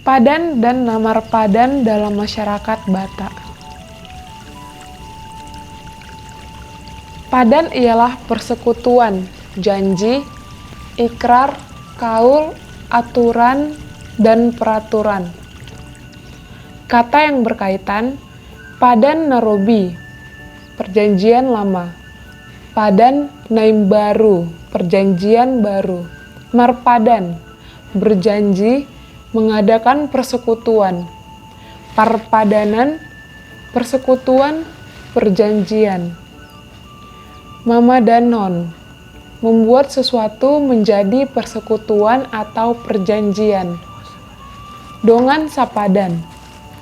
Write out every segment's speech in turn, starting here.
Padan dan namar padan dalam masyarakat Batak. Padan ialah persekutuan, janji, ikrar, kaul, aturan, dan peraturan. Kata yang berkaitan, padan narobi, perjanjian lama. Padan naim baru, perjanjian baru. Marpadan, berjanji, mengadakan persekutuan. Parpadanan, persekutuan, perjanjian. Mamadanon, membuat sesuatu menjadi persekutuan atau perjanjian. Dongan sapadan,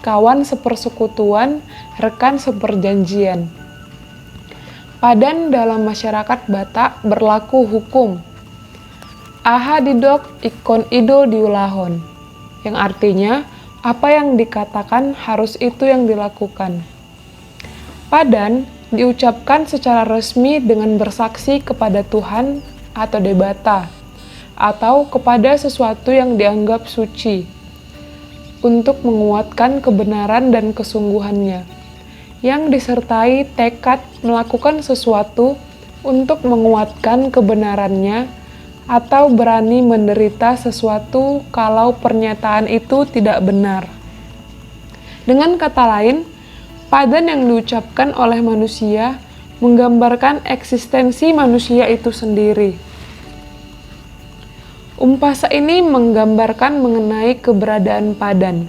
kawan sepersekutuan, rekan seperjanjian. Padan dalam masyarakat Batak berlaku hukum. Aha didok ikon ido diulahon, yang artinya apa yang dikatakan harus itu yang dilakukan. Padan diucapkan secara resmi dengan bersaksi kepada Tuhan atau debata, atau kepada sesuatu yang dianggap suci, untuk menguatkan kebenaran dan kesungguhannya, yang disertai tekad melakukan sesuatu untuk menguatkan kebenarannya, atau berani menderita sesuatu kalau pernyataan itu tidak benar. Dengan kata lain, padan yang diucapkan oleh manusia menggambarkan eksistensi manusia itu sendiri. Umpasa ini menggambarkan mengenai keberadaan padan.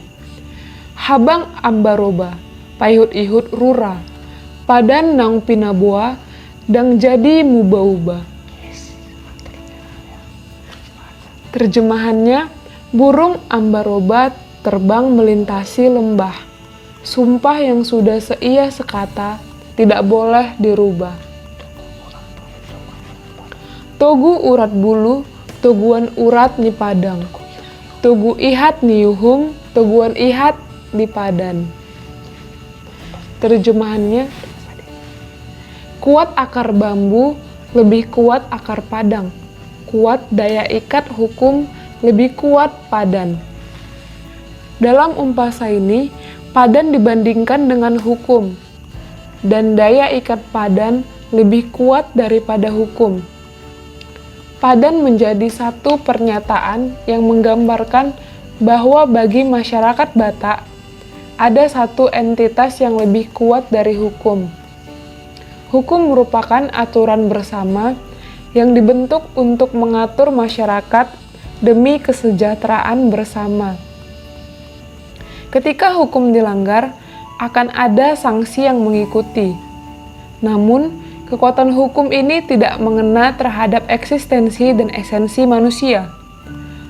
Habang ambaroba, paihut ihut rura, padan nang pinaboa, dang jadi muba-uba. Terjemahannya, burung ambaroba terbang melintasi lembah. Sumpah yang sudah seia sekata tidak boleh dirubah. Togu urat bulu, toguan urat ni padang. Togu ihat ni yuhum, toguan ihat di padan. Terjemahannya, kuat akar bambu, lebih kuat akar padang. Kuat daya ikat hukum, lebih kuat padan. Dalam umpasa ini, padan dibandingkan dengan hukum, dan daya ikat padan lebih kuat daripada hukum. Padan menjadi satu pernyataan yang menggambarkan bahwa bagi masyarakat Batak, ada satu entitas yang lebih kuat dari hukum. Hukum merupakan aturan bersama yang dibentuk untuk mengatur masyarakat demi kesejahteraan bersama. Ketika hukum dilanggar, akan ada sanksi yang mengikuti. Namun, kekuatan hukum ini tidak mengena terhadap eksistensi dan esensi manusia.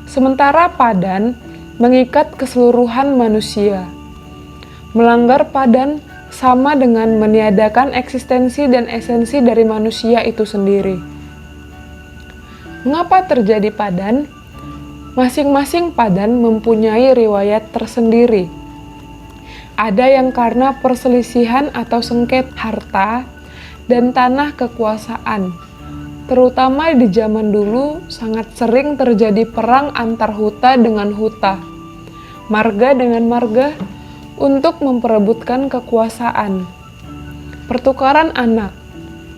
Sementara padan mengikat keseluruhan manusia. Melanggar padan sama dengan meniadakan eksistensi dan esensi dari manusia itu sendiri. Mengapa terjadi padan? Masing-masing padan mempunyai riwayat tersendiri. Ada yang karena perselisihan atau sengketa harta dan tanah kekuasaan. Terutama di zaman dulu sangat sering terjadi perang antar huta dengan huta, marga dengan marga, untuk memperebutkan kekuasaan. Pertukaran anak.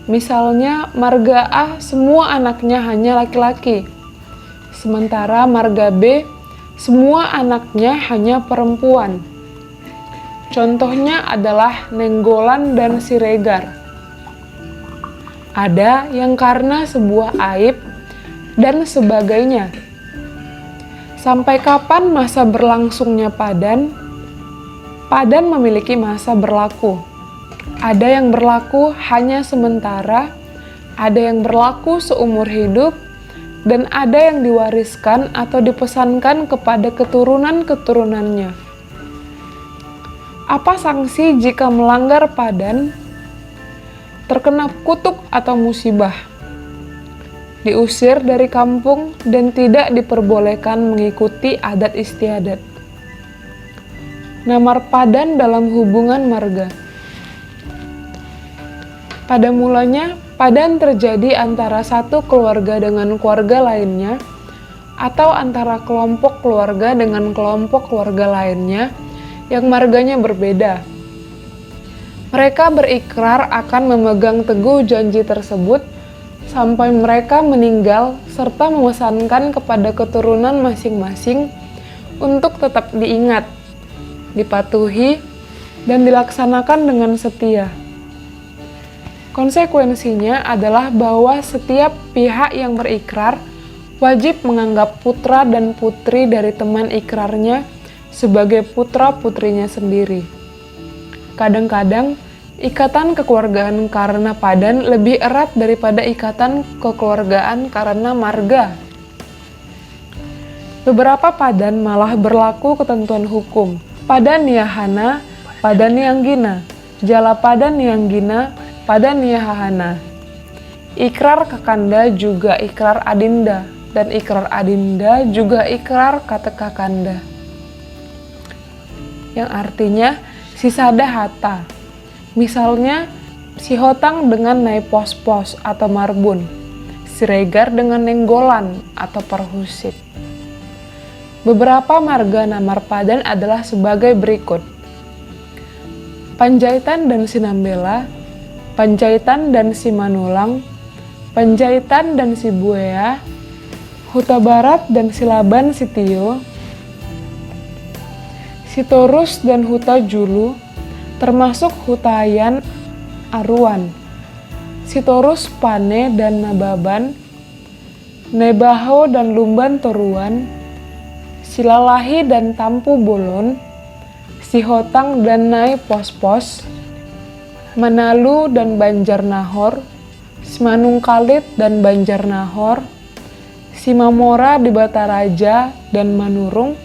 Misalnya, marga A semua anaknya hanya laki-laki, sementara marga B semua anaknya hanya perempuan. Contohnya adalah Nenggolan dan Siregar. Ada yang karena sebuah aib dan sebagainya. Sampai kapan masa berlangsungnya padan? Padan memiliki masa berlaku. Ada yang berlaku hanya sementara, ada yang berlaku seumur hidup, dan ada yang diwariskan atau dipesankan kepada keturunan-keturunannya. Apa sanksi jika melanggar padan? Terkena kutuk atau musibah, diusir dari kampung, dan tidak diperbolehkan mengikuti adat istiadat. Namar padan dalam hubungan marga. Pada mulanya, padan terjadi antara satu keluarga dengan keluarga lainnya atau antara kelompok keluarga dengan kelompok keluarga lainnya yang marganya berbeda. Mereka berikrar akan memegang teguh janji tersebut sampai mereka meninggal serta memesankan kepada keturunan masing-masing untuk tetap diingat, dipatuhi, dan dilaksanakan dengan setia. Konsekuensinya adalah bahwa setiap pihak yang berikrar wajib menganggap putra dan putri dari teman ikrarnya sebagai putra-putrinya sendiri. Kadang-kadang, ikatan kekeluargaan karena padan lebih erat daripada ikatan kekeluargaan karena marga. Beberapa padan malah berlaku ketentuan hukum. Padan niyahana, padan niyanggina, jala padan niyanggina, padan niyahana. Ikrar kakanda juga ikrar adinda, dan ikrar adinda juga ikrar kata kakanda. Yang artinya sisada hata. Misalnya, si hotang dengan nai pos-pos atau marbun, si regar dengan nenggolan atau perhusit. Beberapa marga namar padan adalah sebagai berikut. Panjaitan dan Sinambela, Panjaitan dan Simanulang, Panjaitan dan Sibuea, Huta Barat dan Silaban Sitio, Sitorus dan Huta Julu, termasuk Hutayan Aruan, Sitorus Pane dan Nababan, Nebaho dan Lumban Toruan, Silalahi dan Tampu Bolon, Sihotang dan Nai Pos-Pos, Manalu dan Banjarnahor, Simanungkalit dan Banjarnahor, Simamora di Bataraja dan Manurung,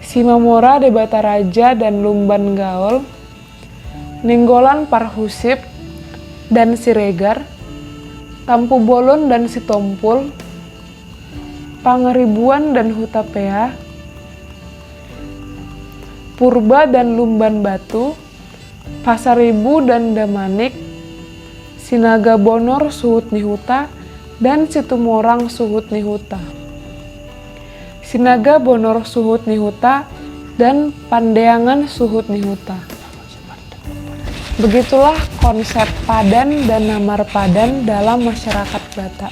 Simamora di Bataraja dan Lumban Gaol, Nenggolan Parhusip dan Siregar, Tampu Bolon dan Sitompul, Pangeribuan dan Hutapea, Purba dan Lumban Batu, Pasaribu dan Damanik, Sinaga Bonor Suhut Nihuta, dan Situmorang Suhut Nihuta. Sinaga Bonor Suhut Nihuta dan Pandeangan Suhut Nihuta. Begitulah konsep padan dan namar padan dalam masyarakat Batak.